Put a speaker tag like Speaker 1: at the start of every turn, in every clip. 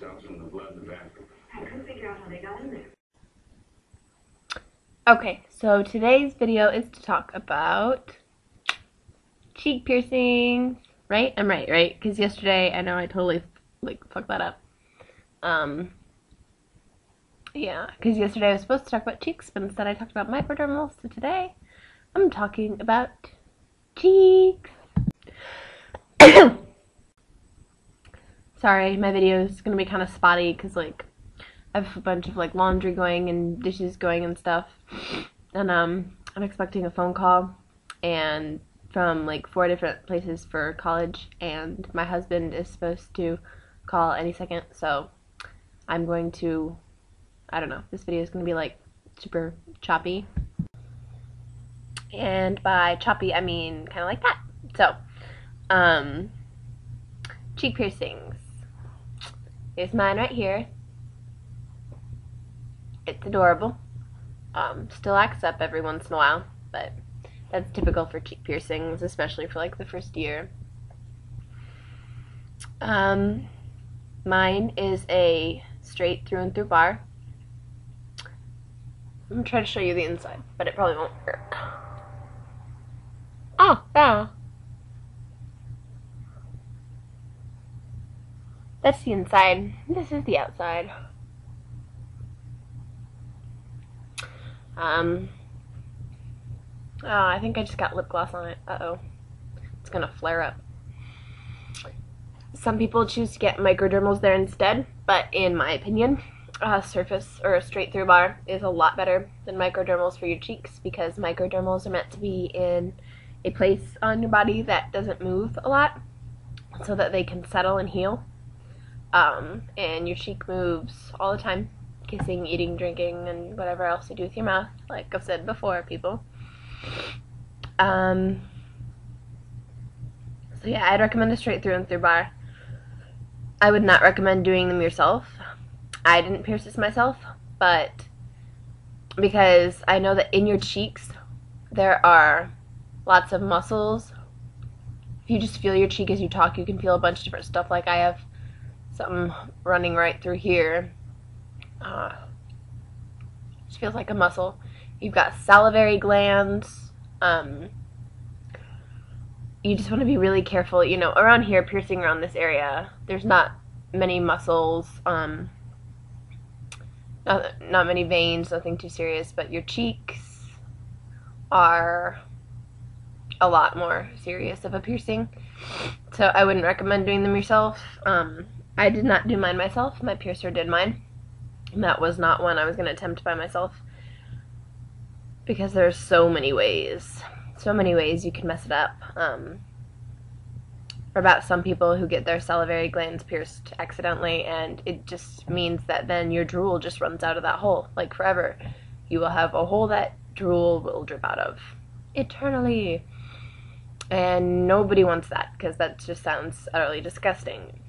Speaker 1: themselves from the blood in the bathroom.
Speaker 2: I couldn't figure out how they got in there.
Speaker 3: Okay, so today's video is to talk about cheek piercings, right? I'm right? Because yesterday, I know I totally, fucked that up. Yeah, because yesterday I was supposed to talk about cheeks, but instead I talked about microdermals, so today I'm talking about cheeks. Sorry, my video is going to be kind of spotty, because, I have a bunch of, laundry going and dishes going and stuff, and, I'm expecting a phone call, and from, 4 different places for college, and my husband is supposed to call any second, so I'm going to, I don't know, this video is going to be, super choppy, and by choppy, I mean kind of like that. So, cheek piercings. Here's mine right here. It's adorable. Still acts up every once in a while, but that's typical for cheek piercings, especially for the first year. Mine is a straight through and through bar. I'm gonna try to show you the inside, but it probably won't work. Oh, yeah. That's the inside. This is the outside. Oh, I think I just got lip gloss on it. Uh-oh. It's gonna flare up. Some people choose to get microdermals there instead, but in my opinion, a surface or a straight through bar is a lot better than microdermals for your cheeks, because microdermals are meant to be in a place on your body that doesn't move a lot, so that they can settle and heal. And your cheek moves all the time. Kissing, eating, drinking, and whatever else you do with your mouth, like I've said before, people. So yeah, I'd recommend a straight through and through bar. I would not recommend doing them yourself. I didn't pierce this myself, but because I know that in your cheeks there are lots of muscles. If you just feel your cheek as you talk, you can feel a bunch of different stuff. Like I have something running right through here. Just feels like a muscle. You've got salivary glands. You just want to be really careful. Around here, piercing around this area, there's not many muscles, not many veins, nothing too serious, but your cheeks are a lot more serious of a piercing. So I wouldn't recommend doing them yourself. I did not do mine myself. My piercer did mine. And that was not one I was going to attempt by myself, because there's so many ways you can mess it up. Or about some people who get their salivary glands pierced accidentally, and it just means that then your drool just runs out of that hole, forever. You will have a hole that drool will drip out of eternally, and nobody wants that, because that just sounds utterly disgusting.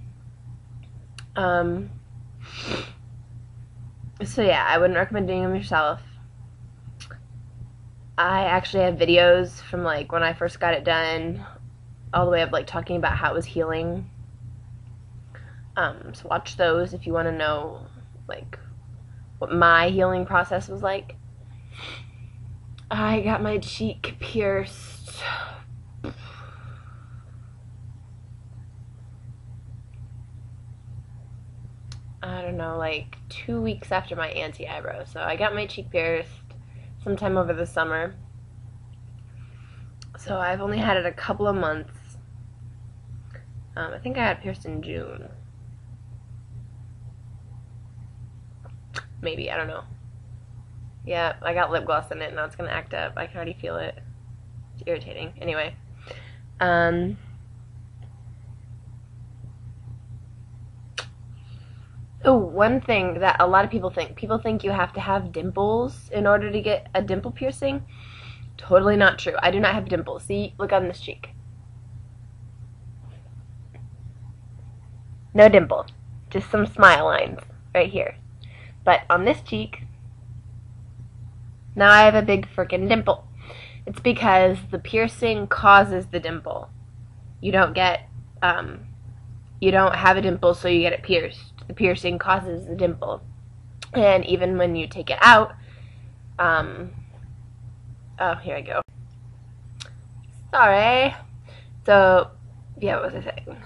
Speaker 3: So yeah, I wouldn't recommend doing them yourself. I actually have videos from when I first got it done, all the way up talking about how it was healing. So watch those if you want to know what my healing process was like. I got my cheek pierced I don't know, 2 weeks after my anti-eyebrow. So I got my cheek pierced sometime over the summer. So I've only had it a couple of months. I think I had it pierced in June. Maybe, I don't know. Yeah, I got lip gloss in it, now it's gonna act up. I can already feel it. It's irritating. Anyway. Oh, one thing that a lot of people think you have to have dimples in order to get a dimple piercing. Totally not true. I do not have dimples. See, look on this cheek. No dimple. Just some smile lines right here. But on this cheek, now I have a big frickin' dimple. It's because the piercing causes the dimple. You don't get you don't have a dimple, so you get it pierced. The piercing causes the dimple. And even when you take it out, oh, here I go. Sorry. So, yeah, what was I saying?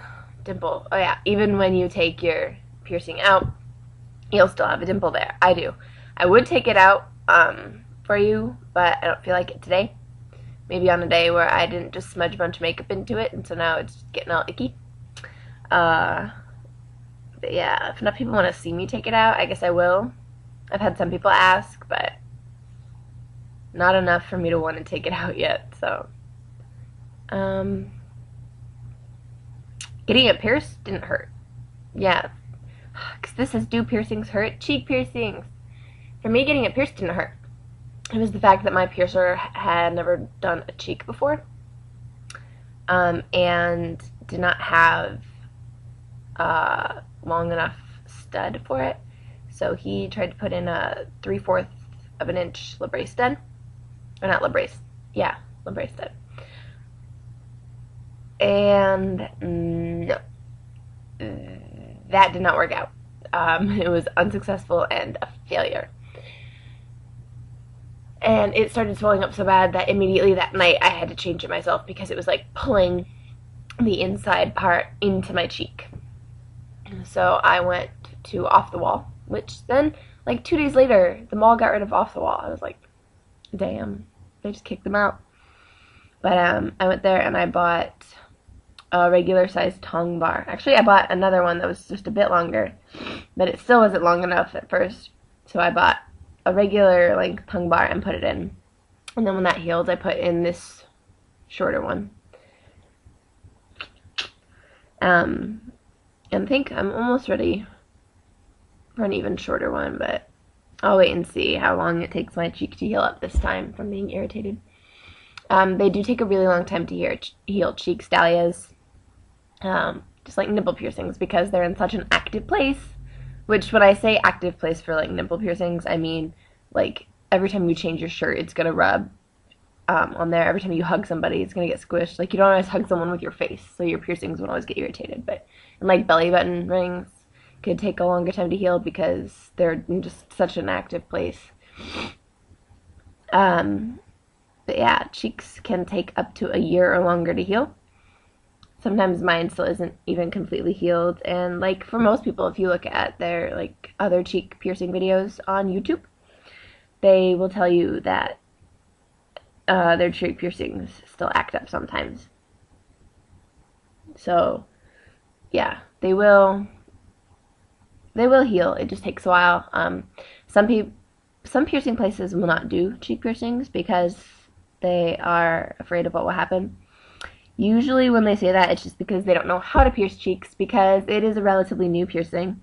Speaker 3: Dimple. Oh, yeah. Even when you take your piercing out, you'll still have a dimple there. I do. I would take it out for you, but I don't feel like it today. Maybe on a day where I didn't just smudge a bunch of makeup into it, and so now it's getting all icky. But yeah, if enough people want to see me take it out, I guess I will. I've had some people ask, but not enough for me to want to take it out yet, so. Getting it pierced didn't hurt. Yeah. Because this says, do piercings hurt? Cheek piercings. For me, getting it pierced didn't hurt. It was the fact that my piercer had never done a cheek before. And did not have long enough stud for it. So he tried to put in a 3/4 of an inch labrace stud. Or not labrace. Yeah, labrace stud. And no, that did not work out. It was unsuccessful and a failure. And it started swelling up so bad that immediately that night I had to change it myself because it was like pulling the inside part into my cheek. So I went to Off the Wall, which then, like 2 days later, the mall got rid of Off the Wall. I was like, damn, they just kicked them out. But I went there and I bought a regular sized tongue bar. Actually, I bought another one that was just a bit longer, but it still wasn't long enough at first. So I bought a regular length tongue bar and put it in. And then when that healed, I put in this shorter one. And I think I'm almost ready for an even shorter one, but I'll wait and see how long it takes my cheek to heal up this time from being irritated. They do take a really long time to heal cheek dahlias, just like nipple piercings, because they're in such an active place. Which, when I say active place for like nipple piercings, I mean like every time you change your shirt, it's gonna rub on there. Every time you hug somebody, it's gonna get squished. Like, you don't always hug someone with your face, so your piercings won't always get irritated. But and like belly button rings could take a longer time to heal because they're in just such an active place. But yeah, cheeks can take up to a year or longer to heal. Sometimes mine still isn't even completely healed. And like for most people, if you look at their like other cheek piercing videos on YouTube, they will tell you that their cheek piercings still act up sometimes. So yeah, they will heal. It just takes a while. Some piercing places will not do cheek piercings because they are afraid of what will happen. Usually when they say that, it's just because they don't know how to pierce cheeks, because it is a relatively new piercing.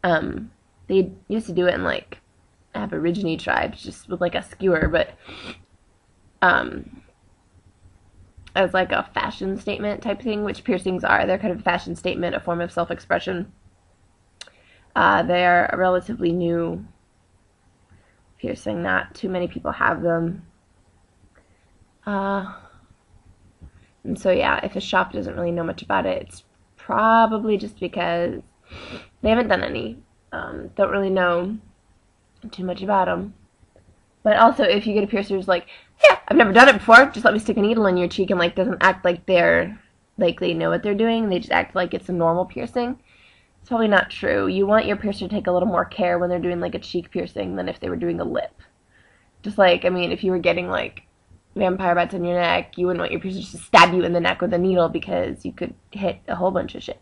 Speaker 3: They used to do it in like Aborigine tribes, just with like a skewer, but as like a fashion statement type thing, which piercings are. They're kind of a fashion statement, a form of self-expression. They are a relatively new piercing. Not too many people have them. And so yeah, if a shop doesn't really know much about it, it's probably just because they haven't done any. Don't really know too much about them. But also, if you get a piercer who's like, yeah, I've never done it before, just let me stick a needle in your cheek, and like doesn't act like they know what they're doing, they just act like it's a normal piercing, it's probably not true. You want your piercer to take a little more care when they're doing like a cheek piercing than if they were doing a lip. Just like, I mean, if you were getting like vampire bites on your neck, you wouldn't want your piercer to stab you in the neck with a needle because you could hit a whole bunch of shit.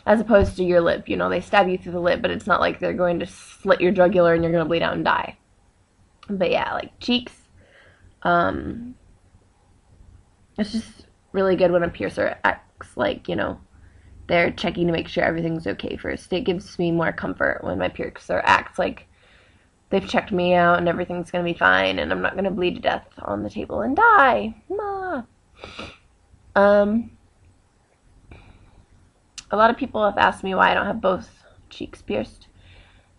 Speaker 3: As opposed to your lip, you know, they stab you through the lip, but it's not like they're going to slit your jugular and you're going to bleed out and die. But yeah, like cheeks, it's just really good when a piercer acts like, you know, they're checking to make sure everything's okay first. It gives me more comfort when my piercer acts like they've checked me out and everything's going to be fine and I'm not going to bleed to death on the table and die. Ma. A lot of people have asked me why I don't have both cheeks pierced.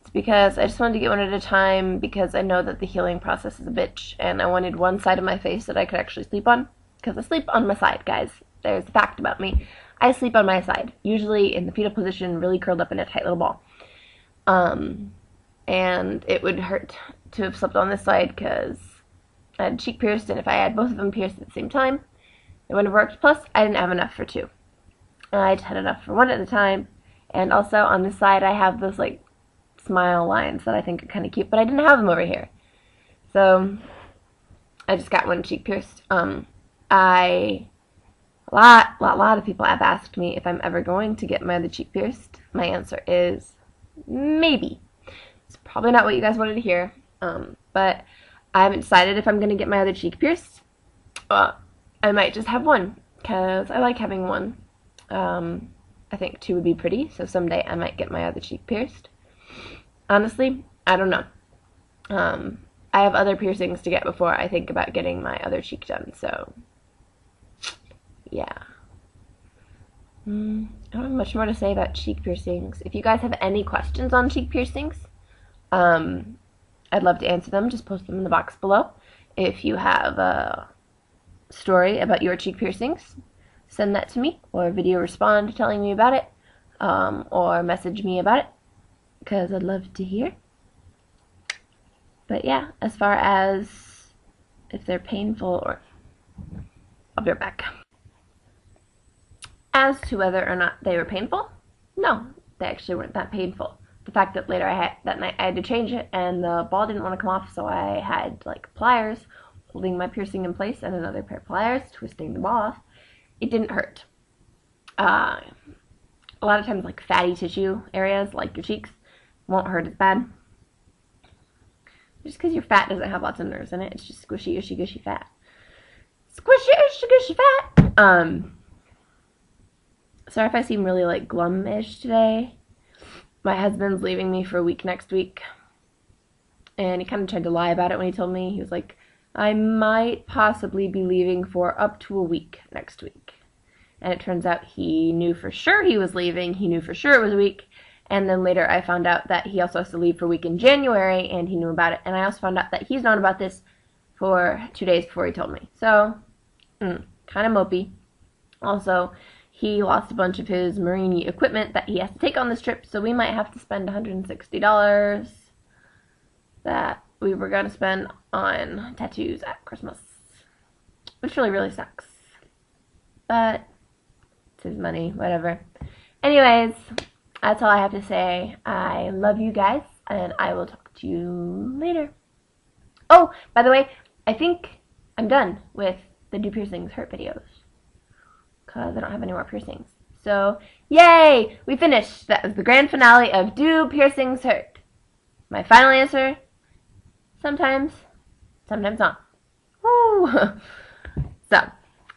Speaker 3: It's because I just wanted to get one at a time because I know that the healing process is a bitch and I wanted one side of my face that I could actually sleep on. Because I sleep on my side, guys. There's a fact about me. I sleep on my side, usually in the fetal position, really curled up in a tight little ball. And it would hurt to have slept on this side because I had cheek pierced, and if I had both of them pierced at the same time, it wouldn't have worked. Plus, I didn't have enough for two. I just had enough for one at a time. And also, on this side, I have those, like, smile lines that I think are kind of cute, but I didn't have them over here. So, I just got one cheek pierced. A lot of people have asked me if I'm ever going to get my other cheek pierced. My answer is maybe. It's probably not what you guys wanted to hear, but I haven't decided if I'm going to get my other cheek pierced. I might just have one, because I like having one. I think two would be pretty, so someday I might get my other cheek pierced. Honestly, I don't know. I have other piercings to get before I think about getting my other cheek done, so yeah. I don't have much more to say about cheek piercings. If you guys have any questions on cheek piercings, I'd love to answer them. Just post them in the box below. If you have a story about your cheek piercings, send that to me, or video respond telling me about it, or message me about it, because I'd love to hear. But yeah, as far as if they're painful, or I'll be right back. As to whether or not they were painful, no, they actually weren't that painful. The fact that later that night I had to change it, and the ball didn't want to come off, so I had like pliers holding my piercing in place and another pair of pliers twisting the ball off. It didn't hurt. A lot of times, like fatty tissue areas, like your cheeks, won't hurt as bad. Just because your fat doesn't have lots of nerves in it, it's just squishy, ushy, gushy fat. Squishy, ushy, gushy fat. Sorry if I seem really like glum-ish today. My husband's leaving me for a week next week, and he kind of tried to lie about it when he told me. He was like, I might possibly be leaving for up to a week next week. And it turns out he knew for sure he was leaving. He knew for sure it was a week. And then later I found out that he also has to leave for a week in January, and he knew about it. And I also found out that he's known about this for 2 days before he told me. So, kind of mopey. Also, he lost a bunch of his marine equipment that he has to take on this trip, so we might have to spend $160 that we were going to spend on tattoos at Christmas, which really, really sucks. But it's his money, whatever. Anyways, that's all I have to say. I love you guys, and I will talk to you later. Oh, by the way, I think I'm done with the Do Piercings Hurt videos, because I don't have any more piercings. So, yay! We finished. That was the grand finale of Do Piercings Hurt. My final answer, sometimes not. Woo! So,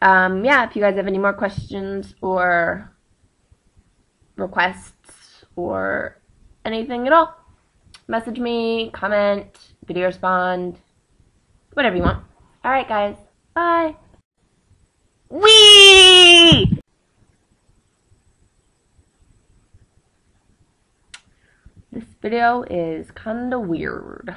Speaker 3: yeah, if you guys have any more questions or requests or anything at all, message me, comment, video respond, whatever you want. Alright guys, bye! Whee! This video is kinda weird.